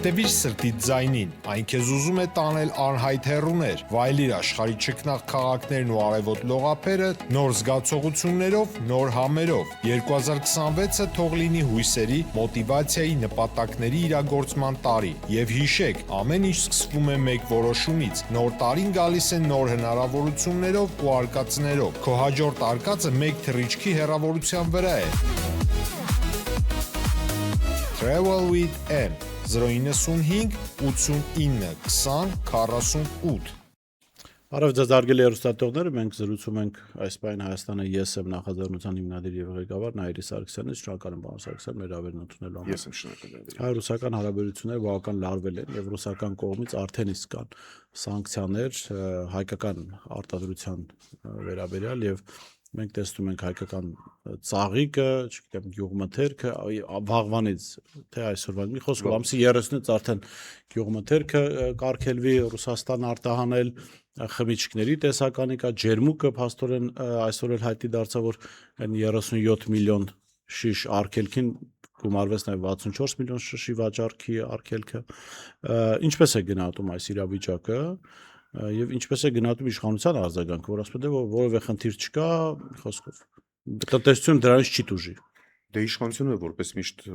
Հետևիր սրտիդ ձայնին, այն քեզ ուզում է տանել անհայտ հեռուներ, վայելիր աշխարհի ճգնաղ քաղաքներն ու արևոտ լողափերը նոր զգացողություններով, նոր համերով։ 2026-ը թող լինի հույսերի, մոտիվացիայի, նպատակների իրագործման տարի։ Եվ հիշեք, ամեն ինչ սկսվում է մեկ որոշումից։ Նոր տարին գալիս է նոր հնարավորություններով ու արկածներով։ Քո հաջորդ արկածը մեկ թռիչքի հեռավորության վրա է։ Travel with M 095 89 20 48 Բարև ձեզ հարգելի հեռուստատողներ, մենք զրուցում ենք այս պայն Հայաստանը ես եմ նախաձեռնության հիմնադիր եւ ղեկավար Նայիրի Սարգսյանից, շնորհակալ եմ պարոն Սարգսյան մեր հավերն ընդունելու համար։ Ես եմ շնորհակալ։ Հայ-ռուսական հարաբերությունները բավական լարվել են եւ ռուսական կողմից արդեն իսկ կան սանկցիաներ հայկական արտադրության վերաբերյալ եւ մենք տեսնում ենք հայկական ծաղիկը, չգիտեմ, գյուղմթերքը վաղվանից թե այսօրվա մի խոսքով ամսի 30-ից արդեն գյուղմթերքը կարգելվի Ռուսաստան արտահանել խմիչքների տեսականի կա ջերմուկը փաստորեն այսօր էլ հայտի դարձավ որ այն 37 միլիոն շիշ արգելքին գումարվեց նաև 64 միլիոն շշի վաճառքի արգելքը ինչպես է գնահատում այս իրավիճակը եւ ինչպես է գնահատում իշխանության արձագանքը որ ասում է որևէ խնդիր չկա խոսքով տնտեսությունը դրանից չի տուժի Դե իշխանությունը որպես միշտ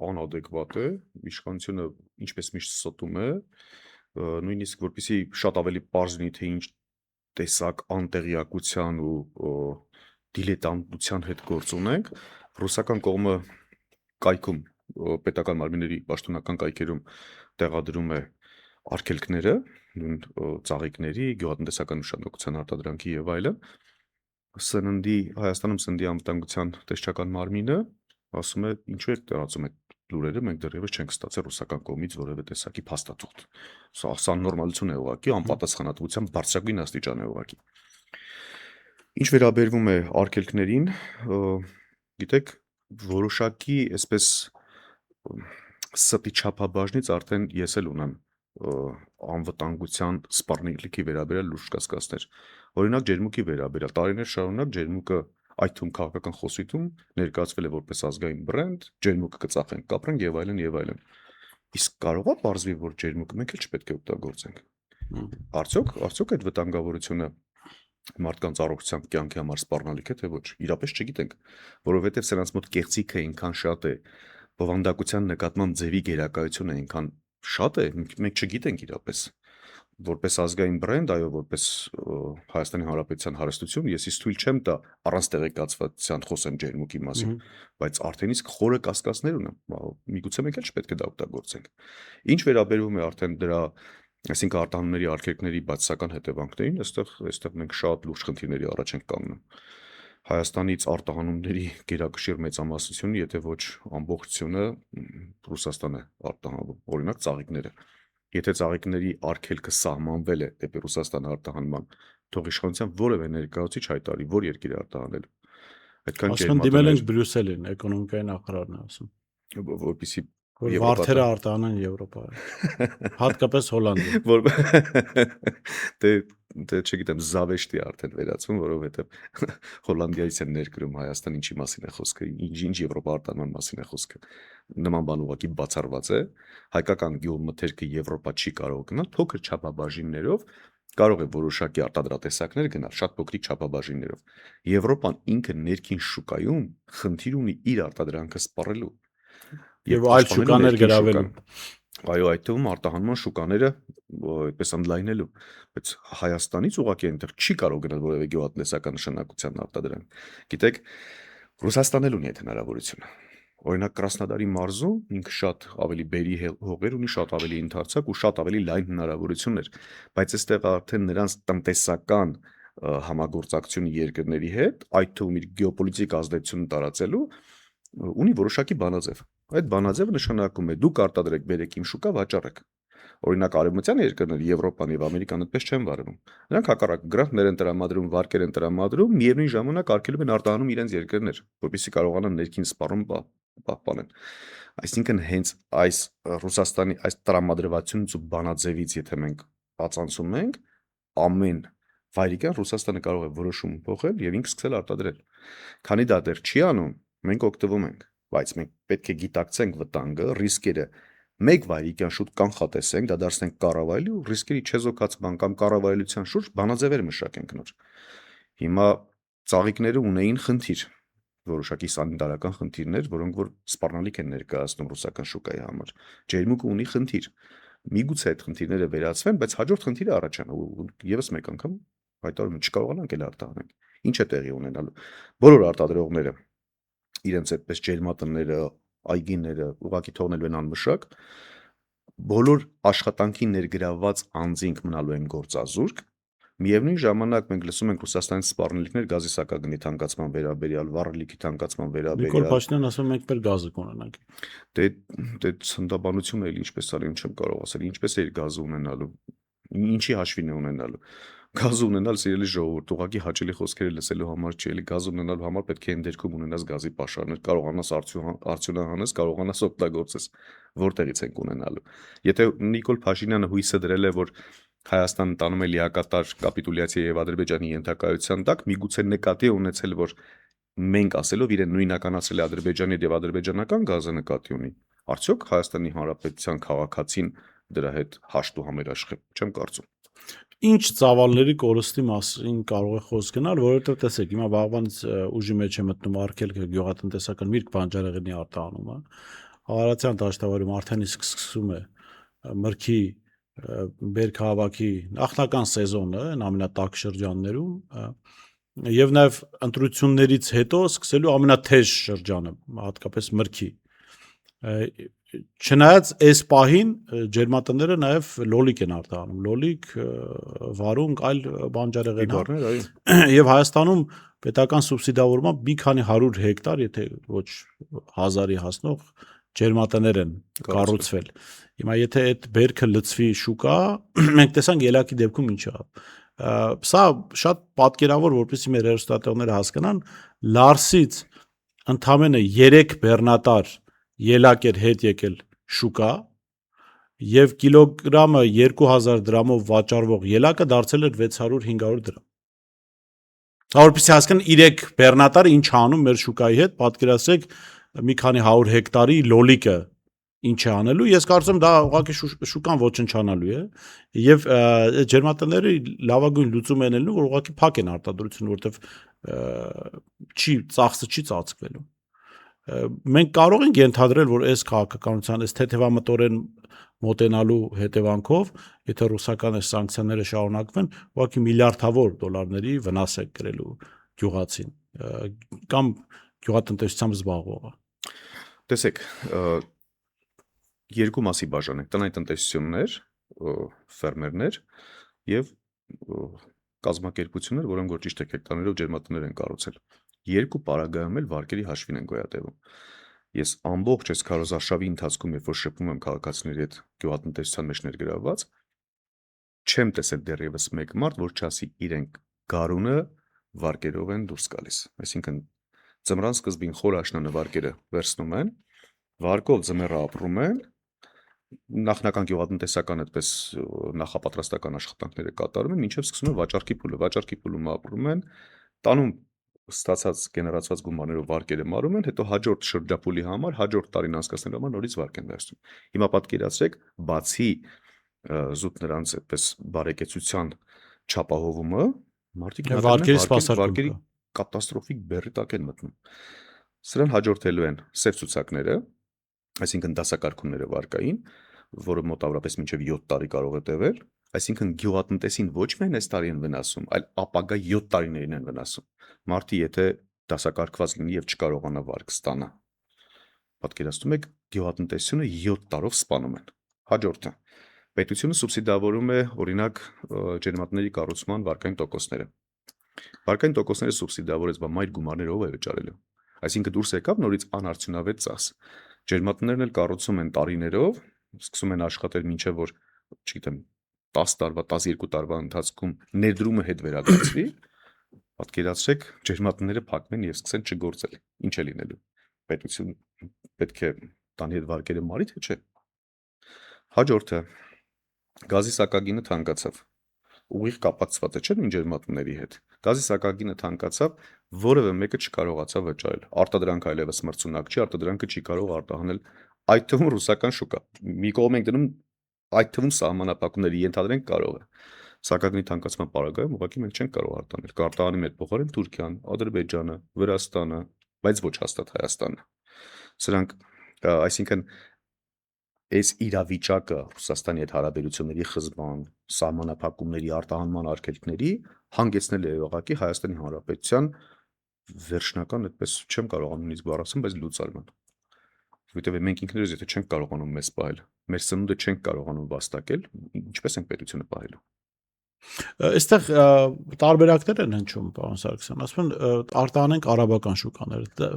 անադեկվատ է իշխանությունը ինչպես միշտ ստում է նույնիսկ որպեսզի շատ ավելի պարզ լինի թե ինչ տեսակ անտեղյակության ու դիլետանտության հետ գործ ունենք ռուսական կողմը կայքում պետական մարմինների պաշտոնական կայքերում տեղադրում է արգելքները նույն ծաղիկների գյուղատնտեսական նշանակության արտադրանքի եւ այլն սննդի Հայաստանում սննդի անվտանգության տեսչական մարմինը ասում է ինչու է տարածում այդ լուրերը մենք դեռևս չենք ստացել ռուսական կողմից որևէ տեսակի փաստաթուղթ սա նորմալություն է ուղղակի անպատասխանատվության բարձրագույն աստիճան է ուղղակի ինչ վերաբերվում է արգելքներին գիտեք որոշակի այսպես ստի չափաբաժնից արդեն ես էլ ունեմ անվտանգության սպառնալիքի վերաբերյալ լուրջ կասկածներ օրինակ ջերմուկի վերաբերյալ տարիներ շարունակ ջերմուկը այդ թվում քաղաքական խոսիթում ներկայացվել է որպես ազգային բրենդ ջերմուկը կծախենք կապրենք եւ այլն իսկ կարող է պարզվի որ ջերմուկը մենք էլ չպետք է օգտագործենք արդյոք այդ վտանգավորությունը մարդկանց առողջության կյանքի համար սպառնալիք է թե ոչ իրապես չգիտենք որովհետեւ սրանց մոտ կեղծիքը այնքան շատ է բովանդակության նկատմամբ ձևի գերակայությունը այնքան շատ է մենք չգիտենք իրապես որպես ազգային բրենդ այո որպես Հայաստանի Հանրապետության հարստություն ես իսկ թույլ չեմ տա առանց տեղեկացվածության խոսեմ ջերմուկի մասին բայց արդեն իսկ խորը կասկածներ ունեմ միգուցե մենք էլ չպետք է դա օգտագործենք ինչ վերաբերում է արդեն դրա այսինքն արտահանումների արգելքների բացասական հետևանքներին այստեղ մենք շատ լուրջ խնդիրների առաջ ենք կանգնում Հայաստանից արտահանումների գերակշիռ մեծամասնությունը եթե ոչ ամբողջությունը Ռուսաստան է արտահանվում օրինակ ծաղիկները Եթե ծաղիկների արգելքը սահմանվել է դեպի Ռուսաստան արտահանման, թող իշխանության որևէ ներկայացուցիչ հայտարարի, որ երկիր է արտահանել։ Այդքան ջերմատներ դիմել են Բրյուսելին, էկոնոմիկայի նախարարն է ասում։ Որպեսզի վարդերը արտահանեն Եվրոպա։ Հատկապես Հոլանդիա։ Դե չգիտեմ, զավեշտի արդեն վերածվում, որովհետև Հոլանդիայից են ներկրում Հայաստան ինչի մասին է խոսքը, ինչ Եվրոպա արտահանման մասին է խոսքը։ Նման բան ուղղակի բացառված է, հայկական գյուղմթերքը Եվրոպա չի կարող գնալ փոքր չափաբաժիններով, կարող է որոշակի արտադրատեսակներ գնալ շատ փոքրիկ չափաբաժիններով։ Եվրոպան ինքը ներքին շուկայում խնդիր ունի իր արտադրանքը սպառելու եւ այլ շուկաներ գրավելու։ Այո, այդ թվում արտահանման շուկաները այդպես ընդլայնելու, բայց Հայաստանից ուղղակի այնտեղ չի կարող գնել որևէ գյուղատնտեսական նշանակության արտադրանք։ Գիտեք, Ռուսաստանն էլ ունի այդ հնարավորությունը։ Օրինակ Կրասնոդարի մարզում ինքը շատ ավելի բերի հողեր ունի, շատ ավելի ընդարձակ ու շատ ավելի լայն հնարավորություններ, բայց այստեղ արդեն նրանց տնտեսական համագործակցությունը երկրների հետ, այդ թվում իր գեոպոլիտիկ ազդեցությունը տարածելու ունի որոշակի բանաձև։ Այդ բանաձևը նշանակում է դուք արտադրեք բերեք իմ շուկա վաճառեք։ Օրինակ արևմտյան երկրները Եվրոպան եւ Ամերիկան այդպես չեն վարվում։ Նրանք հակառակ գրանտներ են տրամադրում, վարկեր են տրամադրում, միևնույն ժամանակ արգելում են արտահանում իրենց երկրներ, որպեսզի կարողանան ներքին սպառում պահպանել։ Այսինքն հենց այս Ռուսաստանի այս տրամադրվածությունից ու բանաձևից եթե մենք ածանցում ենք, ամեն վայրիկյան Ռուսաստանը կարող է որոշում փոխել եւ ինքը սկսել արտադրել։ Քանի դա դեռ չի անում, մենք օգտվում ենք, բայց մենք պետք է գիտակցենք վտանգը, ռիսկերը մեկ վայրիկյան շուտ կանխատեսենք, դա դարձնենք կառավարելի ու ռիսկերի չեզոքացման կամ կառավարելիության շուրջ բանաձևեր մշակենք նոր։ Հիմա ծաղիկները ունեին խնդիր, որոշակի սանիտարական խնդիրներ, որոնք որ սպառնալիք են ներկայացնում ռուսական շուկայի համար։ Ջերմուկը ունի խնդիր։ Միգուցե այդ խնդիրները վերացվեն, բայց հաջորդ խնդիրը առաջանա ու եւս մեկ անգամ հայտարարում չկարողանանք էլ արտահանել։ Ինչ է տեղի ունենալու։ Բոլոր արտադրողները իրենց այդպես ջերմատները, այգիները ուղղակի թողնելու են անմշակ, բոլոր աշխատանքի ներգրավված անձինք մնալու են գործազուրկ, միևնույն ժամանակ մենք լսում ենք Ռուսաստանից սպառնելիքներ գազի սակագնի թանկացման վերաբերյալ, վառելիքի թանկացման Նիկոլ վերաբերյալ։ Փաշինյանն ասում է մենք մեր գազը կունենանք։ Դե ցնդաբանությունը էլ ինչպես արի չեմ կարող ասել, ինչպես է գազը ունենալու, ինչի հաշվին է ունենալու։ Գազ ունենալ սիրելի ժողովուրդ, ուղղակի հաճելի խոսքերը լսելու համար չի, էլի գազ ունենալու համար պետք է ընդերքում ունենաս գազի պաշարներ, կարողանաս արդյունահանես, կարողանաս օգտագործես, որտեղից ենք ունենալու։ Եթե Նիկոլ Փաշինյանը հույսը դրել է, որ Հայաստանը տանում է լիակատար կապիտուլյացիա եւ Ադրբեջանի ենթակայության տակ, միգուցե նկատի ունեցել, որ մենք ասելով իրեն նույնականացրել է Ադրբեջանի եւ ադրբեջանական գազը նկատի ունի։ Արդյոք Հայաստանի Հանրապետության քաղաքացին դրա հետ հաշտ ու համերաշխ է, չեմ կարծում։ Ինչ ծավալների կորստի մասին կարող է խոսք գնալ, որովհետև տեսեք, հիմա վաղվանից ուժի մեջ է մտնում արգելքը գյուղատնտեսական միրգ բանջարեղենի արտահանումը։ Արարատյան դաշտավարում արդեն իսկ սկսում է մրգի բերքահավաքի նախնական սեզոնը, ամենատաք շրջաններում, եւ նաեւ ընտրություններից հետո սկսելու ամենաթեժ շրջանը, հատկապես մրգի։ Չնայած այս պահին ջերմատները նաև լոլիկ են արտահանում, լոլիկ, վարունգ, այլ բանջարեղեն, եւ Հայաստանում պետական սուբսիդավորումով մի քանի 100 հեկտար, եթե ոչ 1000-ի հասնող ջերմատներ են կառուցվել։ Հիմա եթե այդ բերքը լցվի շուկա, մենք տեսանք ելակի դեպքում ինչ է։ Սա շատ պատկերավոր, որպեսզի մեր հեռուստատեղները հասկանան, Լարսից ընդամենը 3 բեռնատար ելակ էր հետ եկել շուկա եւ կիլոգրամը 2000 դրամով վաճառվող ելակը դարձել էր 600-500 դրամ։ Որպեսզի հասկանան 3 բեռնատարը ինչ անում մեր շուկայի հետ, պատկերացրեք մի քանի 100 հեկտարի լոլիկը ինչ է անելու, ես կարծում դա ուղղակի շուկան ոչնչանալու է եւ ջերմատները լավագույն լուծում են ելնում, որ ուղղակի փակ են արտադրություն, որտեվ ծախսը չի ծածկվելու։ Մենք կարող ենք ենթադրել, որ այս քաղաքականության, այս թեթևամտորեն մոտենալու հետևանքով, եթե ռուսական այս սանկցիաները շարունակվեն, ուղղակի միլիարդավոր դոլարների վնաս է կրելու գյուղացին կամ գյուղատնտեսությամբ զբաղվողը։ Տեսեք, երկու մասի բաժանենք, տնային-տնտեսություններ, ֆերմերներ եւ կազմակերպություններ, որոնք որ ճիշտ է հեկտարներով ջերմատներ են կառուցել։ Երկու պարագայում էլ վարկերի հաշվին են գոյատևում։ Ես ամբողջ այս քարոզարշավի ընթացքում, երբ որ շփում եմ քաղաքացիների հետ գյուղատնտեսության մեջ ներգրավված, չեմ տեսել դեռևս մեկ մարդ, որ չասի իրենք գարունը վարկերով են դուրս գալիս։ Այսինքն ձմռան սկզբին խոր աշնանվարկերը վերցնում են, վարկով ձմեռը ապրում են, նախնական գյուղատնտեսական այդպես նախապատրաստական աշխատանքները կատարում են, մինչև սկսում են վաճառքի փուլում ապրում են, տանում ստացած գեներացված գումարներով վարկերը մարում են, հետո հաջորդ շրջափուլի համար, հաջորդ տարին անցկացնելու համար նորից վարկ են վերցնում։ Հիմա պատկերացրեք, բացի զուտ նրանց այդպես բարեկեցության չափահովումը, մարդիկ վարկերի կատաստրոֆիկ բեռի տակ են մտնում։ Սրան հաջորդելու են սև ցուցակները, այսինքն դասակարգումները վարկային, որը մոտավորապես մինչև 7 տարի կարող է տևել, այսինքն գյուղատնտեսին ոչ միայն այս տարի են վնասում, այլ ապագա 7 տարիներին են վնասում։ Մարդի եթե դասակարգված լինի եւ չկարողանա վարկ ստանա, պատկերացնում եք գյուղատնտեսությունը 7 տարով սպանում են։ Հաջորդը պետությունը սուբսիդավորում է օրինակ ջերմատների կառուցման վարկային տոկոսները։ Վարկային տոկոսները սուբսիդավորեց, բայց մայր գումարներով է վճարելու։ Այսինքն դուրս եկավ նորից անարդյունավետ ծախս։ Ջերմատներն էլ կառուցում են տարիներով, սկսում են աշխատել մինչև որ, չգիտեմ, 10 տարվա, 12 տարվա ընթացքում ներդրումը հետ վերադարձվի, պատկերացրեք, ջերմատները փակվեն եւ սկսեն չգործել։ Ինչ է լինելու։ Պետություն պետք է տանի այդ վարկերը մարի թե չէ։ Հաջորդը գազի սակագինը թանկացավ։ Ուղիղ կապակցված է չէ՞ նույն ջերմատների հետ։ Գազի սակագինը թանկացավ, որևէ մեկը չկարողացավ վճարել։ Արտադրանքը այլևս մրցունակ չի, արտադրանքը չի կարող արտահանել այդ թվում ռուսական շուկա։ Մի կողմ ենք դնում այդ թվում սահմանափակումների ենթադրենք կարող է։ Սակագնի թանկացման պարագայում ուղղակի մենք չենք կարող արտանել։ Կարտահանի մեր փոխարեն Թուրքիան, Ադրբեջանը, Վրաստանը, բայց ոչ հաստատ Հայաստանը։ Սրանք, այսինքն այս իրավիճակը Ռուսաստանի հետ հարաբերությունների խզման, սահմանափակումների արտահանման արգելքների հանգեցնել է ուղղակի Հայաստանի Հանրապետության վերջնական, այդպես չեմ կարողանում նույնիսկ բառացնել, բայց լուծարման։ Որովհետև մենք ինքներս եթե չենք կարողանում մեզ պահել, մեր սնունդը չենք կարողանում վաստակել, ինչպես ենք պետությունը պահելու։ Այստեղ տարբերակներ են հնչում, պարոն Սարգսյան, ասում են արտահանենք արաբական շուկաները։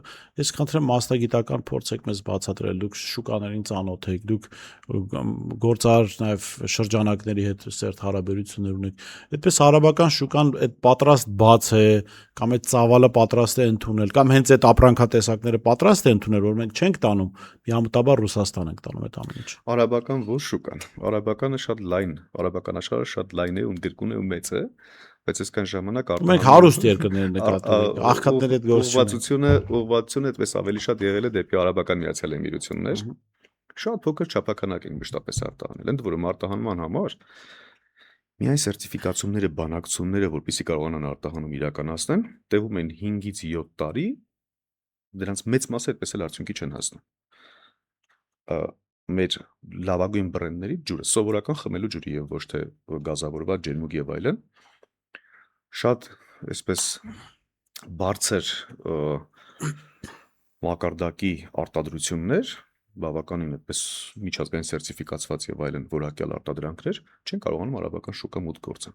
Ես խնդրեմ մասնագիտական փորձ եք մեզ բացատրել, դուք շուկաներին ծանոթ եք, դուք գործար նաև շրջանակների հետ սերտ հարաբերություններ ունեք։ Այդպես արաբական շուկան այդ պատրաստ բաց է, կամ այդ ծավալը պատրաստ է ընդունել, կամ հենց այդ ապրանքատեսակները պատրաստ է ընդունել, որ մենք չենք տանում, միամտաբար Ռուսաստան ենք տանում այդ ամեն ինչը։ Արաբական ոչ շուկան, արաբականը շատ լայն, արաբական աշխարհը շատ լայն է ու ընդգրկուն է ու մեծ է, բայց այսքան ժամանակ մենք հարուստ երկրներ նկատում ենք, աղքատների հետ ուղղվածությունը այդպես ավելի շատ եղել է դեպի արաբական Միացյալ Էմիրություններ։ Շատ փոքր չափականակ ենք մշտապես արտահանել, ընդ որում արտահանման համար միայն սերտիֆիկացումները, բանակցությունները, որպեսզի կարողանան արտահանում իրականացնեն, տևում են 5-ից 7 տարի, դրանց մեծ մասը այդպես էլ արդյունքի չեն հասնում։ Մեր լավագույն բրենդների ջուրը, սովորական խմելու ջուրը եւ ոչ թե գազավորված ջերմուկ եւ այլն, շատ այսպես բարձր մակարդակի արտադրություններ, բավականին այդպես միջազգային սերտիֆիկացված եւ այլն որակյալ արտադրանքներ չեն կարողանում արաբական շուկա մուտք գործել։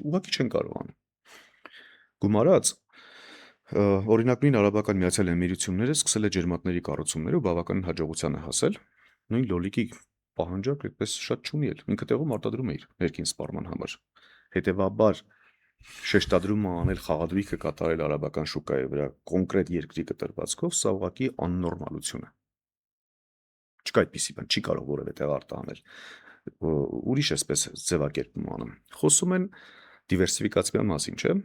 Ուղղակի չեն կարողանում։ Գումարած օրինակ նույն արաբական Միացյալ Էմիրությունները սկսել է ջերմատների կառուցումները ու բավականին հաջողության է հասել։ Նույն լոլիկի պահանջարկ այդպես շատ չունի էլ։ Ինքը տեղում արտադրում է իր ներքին սպառման համար։ Հետևաբար շեշտադրումը անել խաղադրույքը կատարել արաբական շուկայի վրա կոնկրետ երկրի կտրվածքով, սա ուղղակի աննորմալություն է։ Չկա այդպիսի բան, չի կարող որևէ տեղ արտահանել։ Ուրիշ էսպես ձևակերպում անում։ Խոսում են դիվերսիֆիկացիան մասին, չէ՞։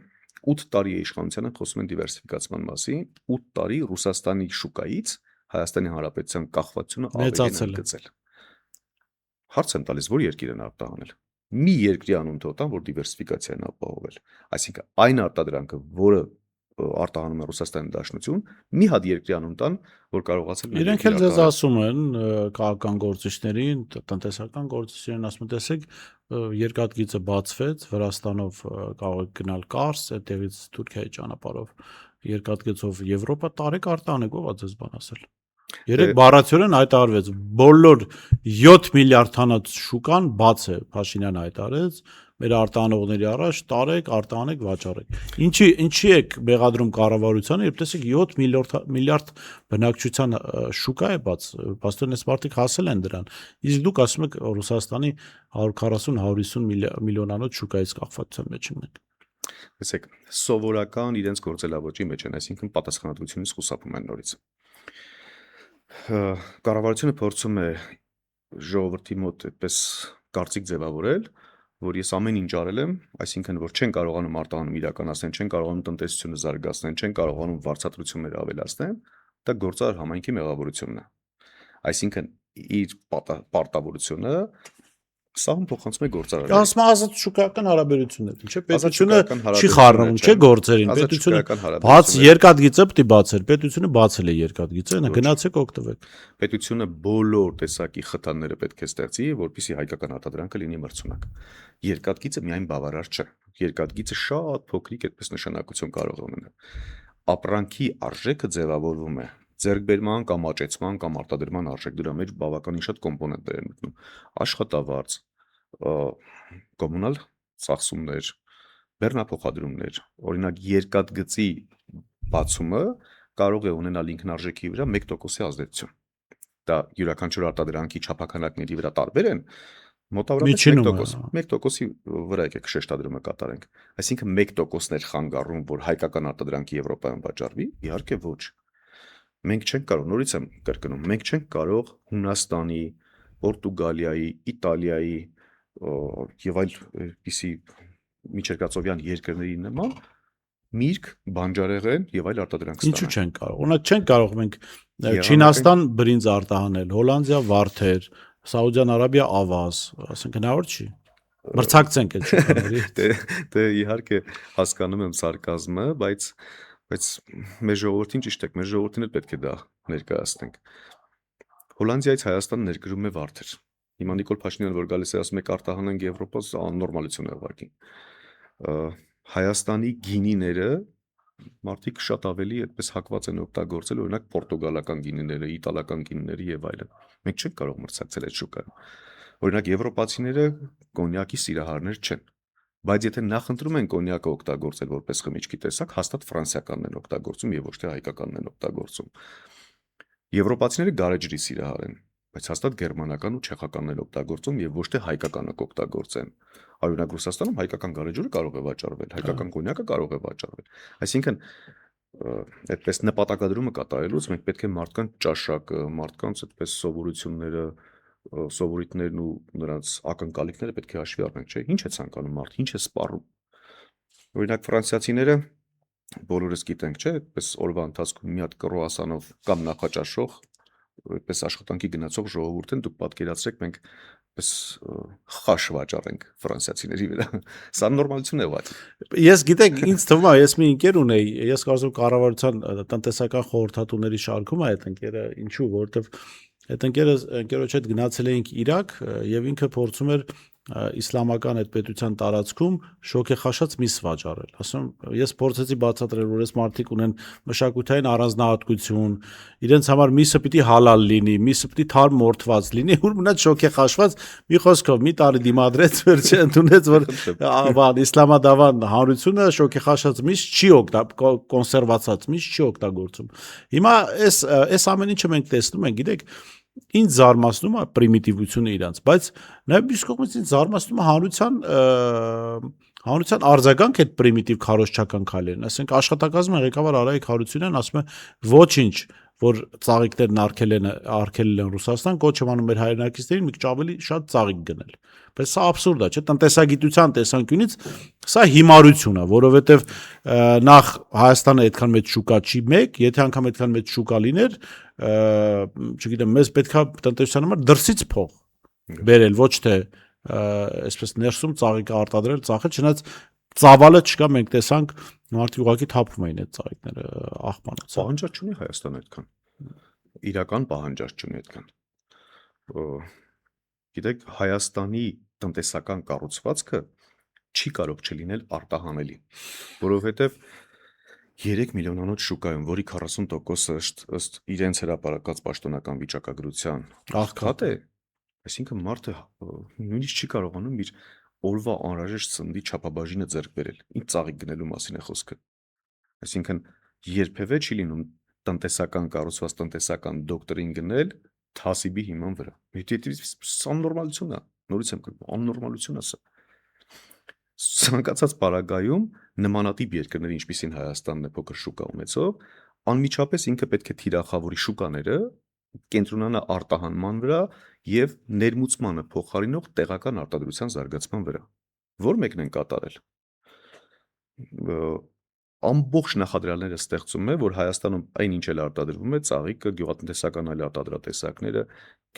8 տարի է իշխանությանը խոսում են դիվերսիֆիկացման մասին, 8 տարի Ռուսաստանի շուկայից Հայաստանի Հանրապետության կախվածությունը ավելի են գծել։ Հարց եմ տալիս, որ երկիր են արտահանել։ Մի երկրի անուն թողան, որ դիվերսիֆիկացիա են ապահովել։ Այսինքն այն արտադրանքը, որը արտահանում է Ռուսաստանի Դաշնություն, մի հատ երկրի անուն տան, որ կարողացել են։ Իրենք էլ ձեզ ասում են, քաղաքական գործիչներին, տնտեսական գործիչներին, ասում են, տեսեք, երկաթգիծը բացվեց, Վրաստանով կարող եք գնալ Կարս, այդտեղից Թուրքիայի ճանապարհով, երկաթգծով Եվրոպա տարեք արտահանեք, ով է ձեզ բան ասել։ Երեք բառացիորեն հայտարարվեց, բոլոր 7 միլիարդ թանոց շուկան բաց է, Փաշինյանը հայտարարեց, մեր արտահանողների առաջ տարեք, արտահանեք, վաճառեք։ Ինչի եք մեղադրում կառավարությանը, երբ տեսեք 7 միլիարդ բնակչության շուկա է բաց, բաստորեն այս մարդիկ հասել են դրան։ Իսկ դուք ասում եք Ռուսաստանի 140-150 միլիոնանոց շուկայից կախվածության մեջ ենք։ Տեսեք, սովորական իրենց գործելավոճի մեջ են, այսինքն պատասխանատվությունից խուսափում են նորից։ Կառավարությունը փորձում է ժողովրդի մոտ այդպես կարծիք ձևավորել, որ ես ամեն ինչ արել եմ, այսինքն որ չեն կարողանում արտահանում իրականացնել, չեն կարողանում տնտեսությունը զարգացնել, չեն կարողանում վարձատրություններ ավելացնել, դա գործար համայնքի մեղավորությունն է։ Այսինքն իր պարտավորությունը սահում փոխանցում է գործարարին։ Ազատ շուկայական հարաբերություններ, չէ՞, պետությունը չի խառնվում, չէ՞ գործերին, պետությունը բաց երկաթգիծը պետք է բացեր, պետությունը բացել է երկաթգիծը, գնացեք օգտվեք։ Պետությունը բոլոր տեսակի խթանները պետք է ստեղծի, որպեսզի հայկական արտադրանքը լինի մրցունակ։ Երկաթգիծը միայն բավարար չէ։ Երկաթգիծը շատ փոքրիկ այդպես նշանակություն կարող է ունենալ։ Ապրանքի արժեքը ձևավորվում է ձեռքբերման կամ աճեցման կամ արտադրման արժեք, դրա մեջ բավականին շատ կոմպոնենտներ են մտնում։ Աշխատավարձ, կոմունալ ծախսումներ, բեռնափոխադրումներ, օրինակ երկաթգծի բացումը կարող է ունենալ ինքնարժեքի վրա 1%-ի ազդեցություն։ Դա յուրաքանչյուր արտադրանքի չափականակների վրա տարբեր են, մոտավորապես 1%-ի վրա եկեք շեշտադրումը կատարենք։ Այսինքն 1%-ն էր խանգարում, որ հայկական արտադրանքի Եվրոպայում վաճառվի, իհարկե ոչ։ Մենք չենք կարող, նորից եմ կրկնում, մենք չենք կարող Հունաստանի, Պորտուգալիայի, Իտալիայի եւ այլ այդպիսի միջերկրածովյան երկրների նման միրգ, բանջարեղեն եւ այլ արտադրանք Ինչու ստանան։ չեն կարող։ Օրինակ չեն կարող մենք Եղանակին- Չինաստան բրինձ արտահանել, Հոլանդիա վարդեր, Սաուդյան Արաբիա ավազ, ասենք հնարավոր չի։ Մրցակցենք այդ շուկաների։ Դե իհարկե հասկանում եմ սարկազմը, բայց մեր ժողովրդին ճիշտ է, մեր ժողովրդին էլ պետք է դա ներկայացնենք։ Հոլանդիայից Հայաստան ներկրում է վարդեր։ Հիմա Նիկոլ Փաշինյանը որ գալիս է ասում է կարտահանենք Եվրոպա, սա աննորմալություն է ուղղակի։ Հայաստանի գինիները մարդիկ շատ ավելի այդպես հակված են օգտագործել, օրինակ պորտուգալական գինիները, իտալական գինիները եւ այլն։ Մենք չենք կարող մրցակցել այդ շուկայում։ Օրինակ եվրոպացիները կոնյակի սիրահարներ չեն, բայց եթե նախընտրում են կոնյակը օգտագործել որպես խմիչքի տեսակ, հաստատ ֆրանսիականն են օգտագործում եւ ոչ թե հայկականն են օգտագործում։ Եվրոպացիները գարեջրի սիրահար են, բայց հաստատ գերմանական ու չեխականն են օգտագործում եւ ոչ թե հայկականը կօգտագործեն։ Օրինակ Ռուսաստանում հայկական գարեջուրը կարող է վաճառվել, հայկական կոնյակը կարող է վաճառվել։ Այսինքն այդպես նպատակադրումը կատարելուց մենք պետք է մարդկանց ճաշակը, մարդկանց այդպես սովորությունները, սովորույթներն ու նրանց ակնկալիքները պետք է հաշվի առնենք, չէ՞։ Ինչ է ցանկանում մարդը, ինչ է սպառում։ Օրինակ ֆրանսիացիները բոլորս գիտենք, չէ՞, այդպես օրվա ընթացքում մի հատ կրուասանով կամ նախաճաշող, այդպես աշխատանքի գնացող ժողովուրդ են, դուք պատկերացրեք մենք այդպես խաշ վաճառենք ֆրանսիացիների վրա։ Սա նորմալություն է ուղղակի։ Ես գիտեք, ինձ թվում է, ես մի ընկեր ունեի, ես կարծում կառավարության տնտեսական խորհրդատուների շարքում է այդ ընկերը, ինչու, որովհետև այդ ընկերոջ հետ գնացել էինք Իրաք եւ ինքը փորձում էր իսլամական այդ պետության տարածքում շոկեխաշած միս վաճառել։ Ասում ես փորձեցի բացատրել, որ այս մարդիկ ունեն մշակութային առանձնահատկություն, իրենց համար միսը պիտի հալալ լինի, միսը պիտի թարմ մորթված լինի, ու մնաց շոկեխաշված, մի խոսքով մի տարի դիմադրեց, վերջը ընդունեց, որ բան իսլամադավան հանրությունը շոկեխաշած միս չի կոնսերվացած միս չի օգտագործում։ Հիմա այս ամեն ինչը մենք տեսնում ենք, գիտեք, ինձ զարմացնում է պրիմիտիվությունը իրանց, բայց նաև մյուս կողմից ինձ զարմացնում է հանրության արձագանք այդ պրիմիտիվ քարոզչական քայլերին։ Ասենք աշխատակազմը ղեկավար Արայիկ Հարությունյանն ասում է ոչինչ, որ ծաղիկներն արգելել են Ռուսաստան, կոչ եմ անում մեր հայրենակիցներին մի քիչ ավելի շատ ծաղիկ գնել։ Բայց սա աբսուրդ է, չէ՞, տնտեսագիտության տեսանկյունից սա հիմարություն է, որովհետև նախ Հայաստանը այդքան մեծ շուկա չի մեկ, եթե անգամ այդքան մեծ շուկա լիներ, չգիտեմ, մեզ պետքա տնտեսության համար դրսից փող բերել, ոչ թե այսպես ներսում ծաղիկը արտադրել, ծախել, չնայած ծավալը չկա, մենք տեսանք մարդիկ ուղղակի թափում էին այդ ծաղիկները աղբանոց։ Պահանջարկ չունի Հայաստանը այդքան։ Իրական պահանջարկ չունի այդքան։ Գիտեք, Հայաստանի տնտեսական կառուցվածքը չի կարող չլինել արտահանելի, որովհետև 3 միլիոնանոց շուկայում, որի 40% ըստ իրենց հրապարակած պաշտոնական վիճակագրության աղքատ է, այսինքն մարդը նույնիսկ չի կարողանում իր օրվա անհրաժեշտ սննդի չափաբաժինը ձեռք բերել։ Ինչ ծաղիկ գնելու մասին է խոսքը։ Այսինքն երբևէ չի լինում տնտեսական կառուցված տնտեսական դոկտրին գնել թասիբի հիման վրա։ Սա աննորմալություն է, նորից եմ գրում, աննորմալություն է սա։ Ցանկացած պարագայում նմանատիպ երկրների, ինչպիսին Հայաստանն է փոքր շուկա ունեցող, անմիջապես ինքը պետք է թիրախավորի շուկաները, կենտրոնանա արտահանման վրա եւ ներմուծմանը փոխարինող տեղական արտադրության զարգացման վրա։ Որ մեկն են կատարել։ Ամբողջ նախադրյալները ստեղծում է, որ Հայաստանում այն ինչ էլ արտադրվում է, ծաղիկը, գյուղատնտեսական այլ արտադրատեսակները,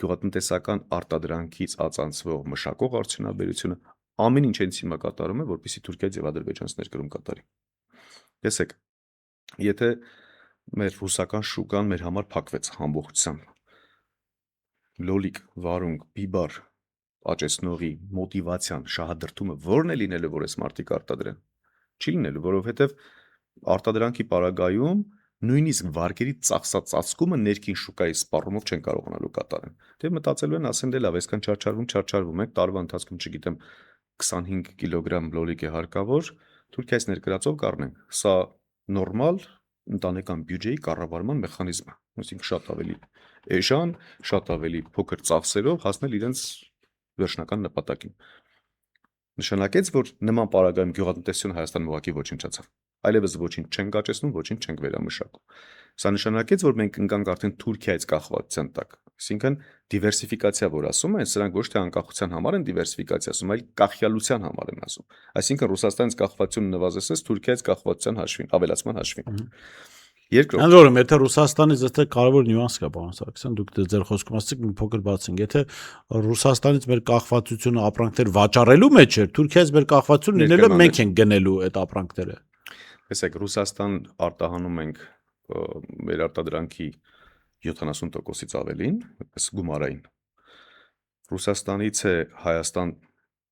գյուղատնտեսական արտադրանքից ածանցվող մշակող արդյունաբերությունը, ամեն ինչ հենց հիմա կատարում է, որպեսզի Թուրքիայից եւ Ադրբեջանից ներկրում կատարի։ Տեսեք, եթե մեր ռուսական շուկան մեր համար փակվեց ամբողջությամբ, լոլիկ, վարունգ, բիբար, աճեցնողի մոտիվացիան, շահադրթումը ո՞րն է լինելու, որ այս մարդիկ արտադրեն։ Չի լինելու, որովհետև արտադրանքի պարագայում նույնիսկ վարկերի ծախսածածկումը ներքին շուկայի սպառումով չեն կարողանալու կատարեն։ Դե մտածելու են, ասեն դե լավ, այսքան չարչարվում եք, տարվա ընթացքում, չգիտեմ, 25 կիլոգրամ լոլիկ է հարկավոր, Թուրքիայից ներկրածով կառնենք։ Սա նորմալ ընտանեկան բյուջեի կառավարման մեխանիզմ է։ Այսինքն շատ ավելի էժան, շատ ավելի փոքր ծախսերով հասնել իրենց վերջնական նպատակին։ Նշանակեց, որ նման պարագայում գյուղատնտեսությունը Հայաստանում ուղղակի ոչնչացավ։ Այլևս ոչինչ չենք աճեցնում, ոչինչ չենք վերամշակում։ Սա նշանակեց, որ մենք ընկանք արդեն Թուրքիայից կախվածության տակ։ Այսինքն դիվերսիֆիկացիա, որ ասում են, սրանք ոչ թե անկախության համար են դիվերսիֆիկացիա ասում, այլ կախյալության համար են ասում։ Այսինքն Ռուսաստանից կախվածությունը նվազեցրեց Թուրքիայից կախվածության հաշվին, ավելացման հաշվին։ Երկրորդ, Ընդ որում, եթե Ռուսաստանից այստեղ կարևոր նյուանս կա, պարոն Սարգսյան, դուք ձեր խոսքում ասացիք մի փոքր բացենք, եթե Ռուսաստանից մեր կախվածությունը ապրանքներ վաճառելու մեջ էր, Թուրքիայից մեր կախվածությունը լինելով մենք ենք գնելու այդ ապրանքները։ տեսեք, Ռուսաստան արտահանում ենք մեր արտադրանքի 70%-ից ավելին, այդպես գումարային։ Ռուսաստանից է Հայաստան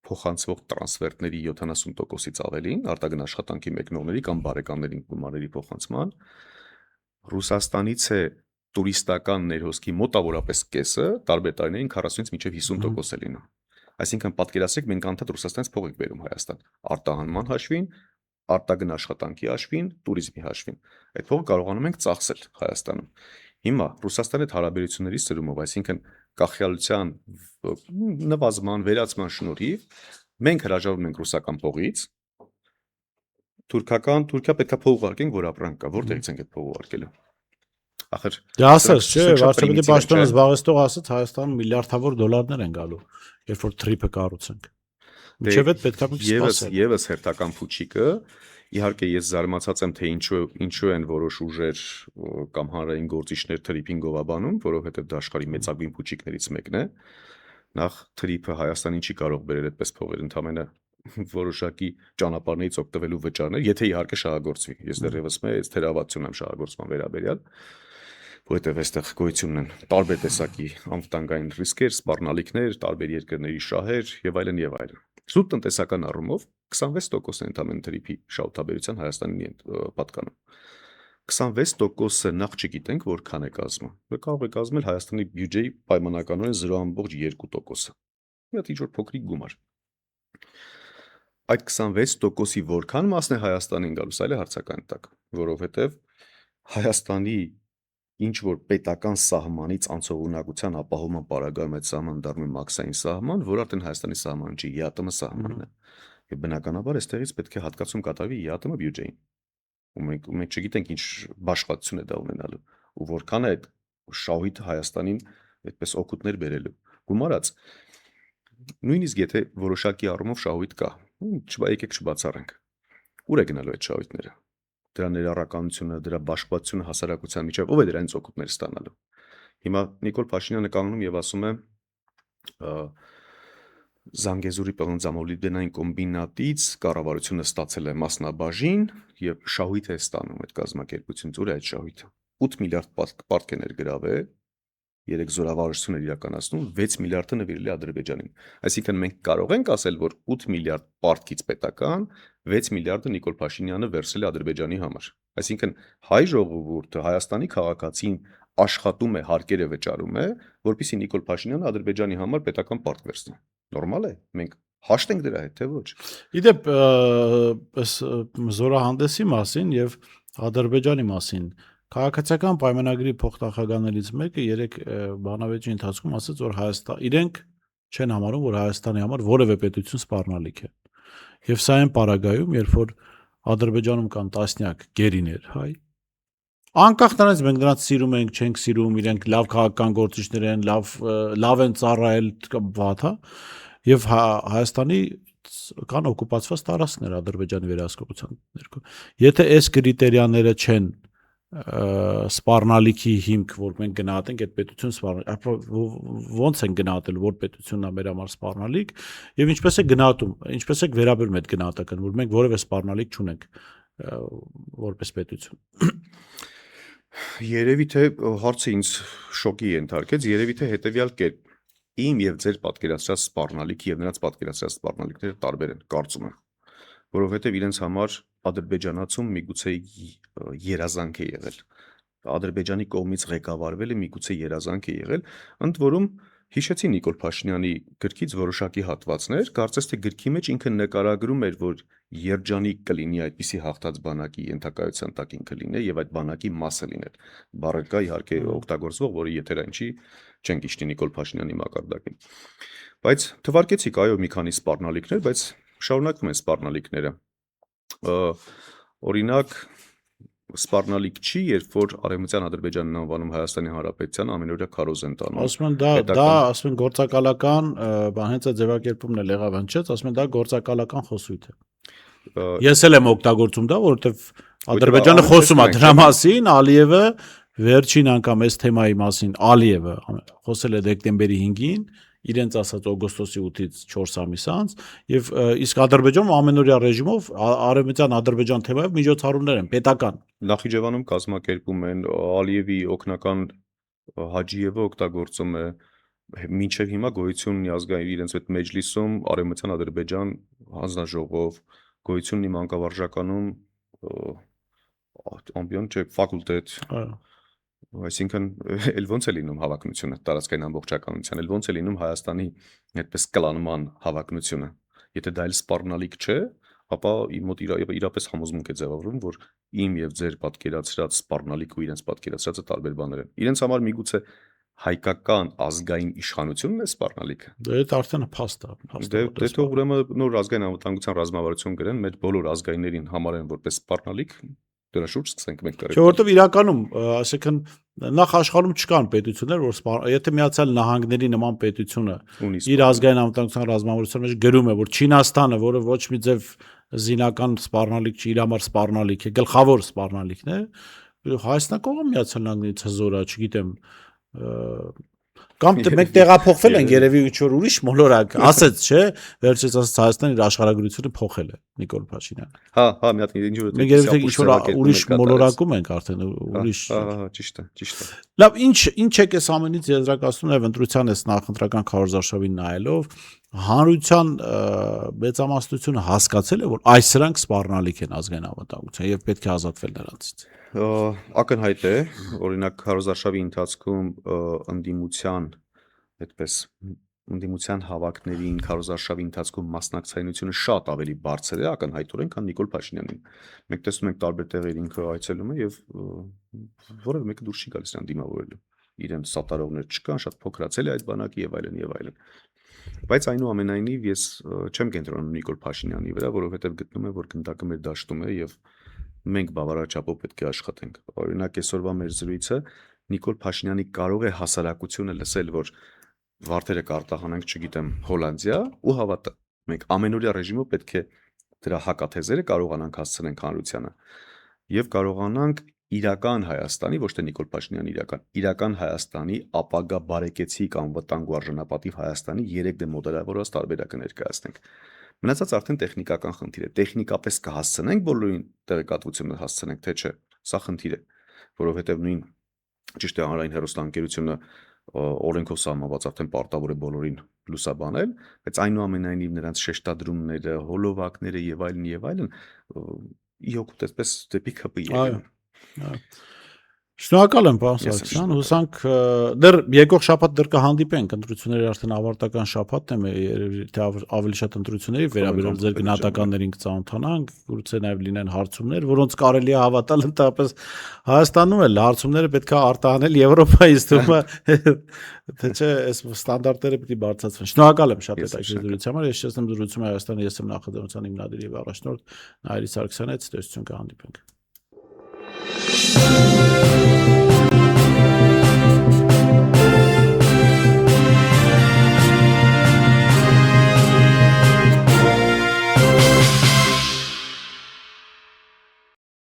փոխանցվող տրանսֆերտների 70%-ից ավելին, արտագն աշխատանքի մեկնողների կամ բարեկամների գումարների փոխանցման։ Ռուսաստանից է տուրիստական ներհոսքի մոտավորապես կեսը, տարբեր տարիներին 40-ից մինչև 50% է լինում։ Այսինքն պատկերացրեք, մենք անդադ Ռուսաստանից փող ենք բերում Հայաստան, արտահանման հաշվին, արտագն աշխատանքի հաշվին, туриզմի հաշվին։ Այդ փողը կարողանում ենք ծախսել Հայաստանում։ Հիմա Ռուսաստանի հետ հարաբերությունների սրումով, այսինքն կախյալության նվազման, վերացման շնորհիվ մենք հրաժարվում ենք ռուսական փողից, Թուրքիա պետքա փող ուղարկենք, որ ապրանք կա, որտեղից ենք այդ փող ուղարկելու։ Ախր Դե ասած, չէ, վարչապետի պաշտոնը զբաղեցնող ասաց Հայաստանում միլիարդավոր դոլարներ են գալու, երբ որ թրիփը կառուցենք։ Ինչև այդ պետքա մենք սպասել։ Եվս հերթական փուչիկը, իհարկե ես զարմացած եմ, թե ինչու են որոշ ուժեր կամ հանրային գործիչներ թրիփին գովաբանում, որովհետև դա աշխարհի մեծագույն փուչիկներից մեկն է։ Նախ թրիփը Հայաստանին չի կարող բերել այդպես փողեր, ընդամենը որոշակի ճանապարհներից օգտվելու վճարներ, եթե իհարկե շահագործվի։ Ես դեռևս մեծ թերավատություն եմ շահագործման վերաբերյալ, որովհետև այստեղ գոյություն են տարբեր տեսակի անվտանգային ռիսկեր, սպառնալիքներ, տարբեր երկրների շահեր եւ այլն եւ այլն։ Զուտ տնտեսական առումով 26% են ընդամենը թրիփի շահութաբերության Հայաստանին պատկանում։ 26%-ը նախ չգիտենք որքան է կազմում։ Դա կարող է կազմել Հայաստանի բյուջեի պայմանականորեն 0.2%-ը։ Մի հատ ինչ-որ փոքրիկ գումար։ Այդ 26%-ի որքան մասն է Հայաստանին գալուս, այլ է հարցական տակ, որովհետև Հայաստանի ինչ որ պետական սահմանից անցողունակության ապահովման պարագայում այդ սահմանը դառնում է մաքսային սահման, որ արդեն Հայաստանի սահմանը չի, ԵԱՏՄ սահմանն է։ Եվ բնականաբար այստեղից պետք է հատկացում կատարվի ԵԱՏՄ բյուջեին։ Ու մենք չգիտենք ինչ բաշխվածություն է դա ունենալու, ու որքան է այդ շահույթը Հայաստանին այդպես օգուտներ բերելու։ Գումարած, նույնիսկ եթե որոշակի առումով շահույթ կա, եկեք չբացառենք։ Ուր է գնալու այդ շահույթները։ Դրա ներառականությունը, դրա բաշխվածությունը հասարակության միջև ով է դրանից օգուտներ ստանալու։ Հիմա Նիկոլ Փաշինյանը կանգնում եւ ասում է Զանգեզուրի պղնձամոլիբդենային կոմբինատից կառավարությունը ստացել է մասնաբաժին եւ շահույթ է ստանում այդ կազմակերպությունից, ուր է այդ շահույթը։ 8 միլիարդ պարտք է ներգրավել, 3 զորավարժություններ իրականացնում, 6 միլիարդը նվիրել է Ադրբեջանին։ Այսինքն մենք կարող ենք ասել, որ 8 միլիարդ պարտքից պետական 6 միլիարդը Նիկոլ Փաշինյանը վերցրել է Ադրբեջանի համար։ Այսինքն հայ ժողովուրդը Հայաստանի քաղաքացին աշխատում է, հարկերը վճարում է, որպեսզի Նիկոլ Փաշինյանը Ադրբեջանի համար պետական պարտք վերցնի։ Նորմալ է։ Մենք հաշտ ենք դրա հետ, թե ոչ։ Իդեպ զորահանդեսի մասին եւ Ադրբեջանի մասին քաղաքացիական պայմանագրի փոխնախագահներից մեկը երեք բանավեճի ընթացքում ասաց, որ իրենք չեն համարում, որ Հայաստանի համար որևէ պետություն սպառնալիք է։ Եվ սա այն պարագայում, երբ որ Ադրբեջանում կան տասնյակ գերիներ, հայ, անկախ նրանից մենք նրանց սիրում ենք, չենք սիրում, իրենք լավ քաղաքական գործիչներ են, լավ են ծառայել, վատ, հա, եւ Հայաստանի կան օկուպացված տարածքներ Ադրբեջանի վերահսկողության ներքո։ Եթե այս կրիտերիաները չեն սպառնալիքի հիմք, որ մենք գնահատենք այդ պետություն սպառնալիք, ո՞նց են գնահատել, որ պետությունն է մեր համար սպառնալիք եւ ինչպես է գնահատում, ինչպես է վերաբերում այդ գնահատական, որ մենք որևէ սպառնալիք չունենք որպես պետություն։ Երևի թե հարցը ինձ շոկի ենթարկեց, երևի թե հետեւյալ կերպ իմ եւ ձեր պատկերացրած սպառնալիք եւ նրանց պատկերացրած սպառնալիքները տարբեր են, կարծում եմ, որովհետեւ իրենց համար ադրբեջանացում միգուցե երազանք է եղել։ Ադրբեջանի կողմից ղեկավարվելը միգուցե երազանք է եղել, ընդ որում հիշեցի Նիկոլ Փաշինյանի գրքից որոշակի հատվածներ, կարծես թե գրքի մեջ ինքը նկարագրում էր, որ երջանիկ կլինի այդպիսի հաղթած բանակի ենթակայության տակ ինքը լինել եւ այդ բանակի մասը լինել։ Բառը կա իհարկե օգտագործվող, որը եթերային չի, չենք իշտի Նիկոլ Փաշինյանի մակարդակին։ Բայց թվարկեցիք այո մի քանի սպառնալիքներ, բայց շարունակվում են սպառնալիքները։ Օրինակ սպառնալիք չի, երբ որ Արևմտյան Ադրբեջանն անվանում Հայաստանի Հանրապետության ամենօրյա քարոզ են տանում։ Ասում են դա ասում են գործակալական, բան հենց այդ ձևակերպումն էլ եղավ հնչեց, ասում են դա գործակալական խոսույթ է։ Ես էլ եմ օգտագործում դա, որովհետև Ադրբեջանը խոսում է դրա մասին, Ալիևը վերջին անգամ այս թեմայի մասին Ալիևը խոսել է դեկտեմբերի 5-ին, իրենց ասած օգոստոսի 8-ից 4 ամիս անց, եւ իսկ Ադրբեջանում ամենօրյա ռեժիմով Արևմտյան Ադրբեջան թեմայով միջոցառումներ են պետական։ Նախիջևանում կազմակերպում են Ալիևի օգնական Հաջիևը օգտագործում է մինչև հիմա գոյություն ունի ազգային իրենց այդ մեջլիսում Արևմտյան Ադրբեջան հանձնաժողով գոյություն ունի մանկավարժականում ամբիոն չէ ֆակուլտետ այսինքն էլ ոնց է լինում հավակնությունը տարածքային ամբողջականության էլ ոնց է լինում Հայաստանի այդպես կլանման հավակնությունը եթե դա էլ սպառնալիք չէ ապա իմ մոտ իրապես համոզմունք է ձևավորվում որ իմ եւ ձեր պատկերացրած սպառնալիք ու իրենց պատկերացրածը տարբեր բաներ են իրենց համար միգուցե հայկական ազգային իշխանությունն է սպառնալիքը դա արդեն փաստ է դե թող ուրեմն նոր ազգային անվտանգության ռազմավարություն գրեն մեր բոլոր ազգայիններին համարեն որպես սպառնալիք դրա շուրջ սկսենք մենք կռել։ Չէ, որովհետև իրականում, այսինքն նախ աշխարհում չկան պետություններ, որ եթե Միացյալ Նահանգների նման պետությունը իր ազգային անվտանգության ռազմավարության մեջ գրում է, որ Չինաստանը, որը ոչ մի ձև զինական սպառնալիք չի, իր համար սպառնալիք է, գլխավոր սպառնալիքն է, Հայաստանը կողմ Միացյալ Նահանգներից հզորա, չգիտեմ, կամ մենք տեղափոխվել ենք երևի ինչ-որ ուրիշ մոլորակ, ասեց, չէ, վերջից ասած Հայաստանը իր աշխարհագրությունը փոխել է Նիկոլ Փաշինյանը։ Հա, մի հատ ինչ-որ մենք երևի ինչ-որ ուրիշ մոլորակում ենք արդեն ուրիշ։ Հա, ճիշտ է։ Լավ, ինչ եք այս ամենից եզրակացնում եւ ընտրության այս նախընտրական քարոզարշավին նայելով հանրության մեծամասնությունը հասկացել է, որ այս սրանք սպառնալիք են ազգային անվտանգության եւ պետք է ազատվել նրանցից։ Ակնհայտ է, օրինակ քարոզարշավի ընթացքում ընդդիմության հավաքներին քարոզարշավի ընթացքում մասնակցայնությունը շատ ավելի բարձր է ակնհայտորեն, քան Նիկոլ Փաշինյանին։ Մենք տեսնում ենք տարբեր տեղեր ինքը այցելում է եւ որևէ մեկը դուրս չի գալիս նրան դիմավորելու։ Իրեն սատարողներ չկան, շատ փոքրացել է այդ բանակի եւ այլն։ Բայց այնուամենայնիվ ես չեմ կենտրոնում Նիկոլ Փաշինյանի վրա, որովհետեւ գտնում եմ, որ գնդակը մեր դաշտում է եւ մենք բավարար չափով պետք է աշխատենք։ Օրինակ այսօրվա մեր զրույցը Նիկոլ Փաշինյանի կարող է հասարակությունը լսել, որ վարդերը կարտահանենք, չգիտեմ, Հոլանդիա ու հավատա։ Մենք ամենօրյա ռեժիմով պետք է դրա հակաթեզերը կարողանանք հասցնենք հանրությանը եւ կարողանանք իրական Հայաստանի, ոչ թե Նիկոլ Փաշինյանի իրական Հայաստանի ապագա բարեկեցիկ անվտանգ ու արժանապատիվ Հայաստանի 3D մոդելավորված տարբերակը ներկայացնենք։ Մնացած արդեն տեխնիկական խնդիր է։ Տեխնիկապես կհասցնենք բոլորին տեղեկատվությունը հասցնենք, թե չէ։ Սա խնդիր է, որովհետև նույն ճիշտ է հանրային հեռուստաընկերությունը օրենքով սահմանված արդեն պարտավոր է բոլորին լուսաբանել, բայց այնուամենայնիվ նրանց շեշտադրումները, հոլովակները եւ այլն իօգուտ այսպես դեպի ԿՊ եկան։ Շնորհակալ եմ, պարոն Սարգսյան, հուսանք դեռ եկող շաբաթ դեռ կհանդիպենք, ընտրությունները արդեն ավարտական շաբաթն է, երևի թե ավելի շատ ընտրությունների վերաբերյալ ձեր գնահատականներին կծանոթանանք, գուցե նաև լինեն հարցումներ, որոնց կարելի է հավատալ ընդհանրապես Հայաստանում էլ հարցումները պետք է արտահանել Եվրոպայից, թվում է, թե չէ, այս ստանդարտները պիտի բարձրացվեն։ Շնորհակալ եմ շատ հետաքրքիր զրույցի համար, ես չեմ զրուցում Հայաստանի ԵՍՄ նախաձեռնության հիմնադիր եւ առաջնորդ Նայիրի Սարգսյանից, տեսություն կհանդիպենք։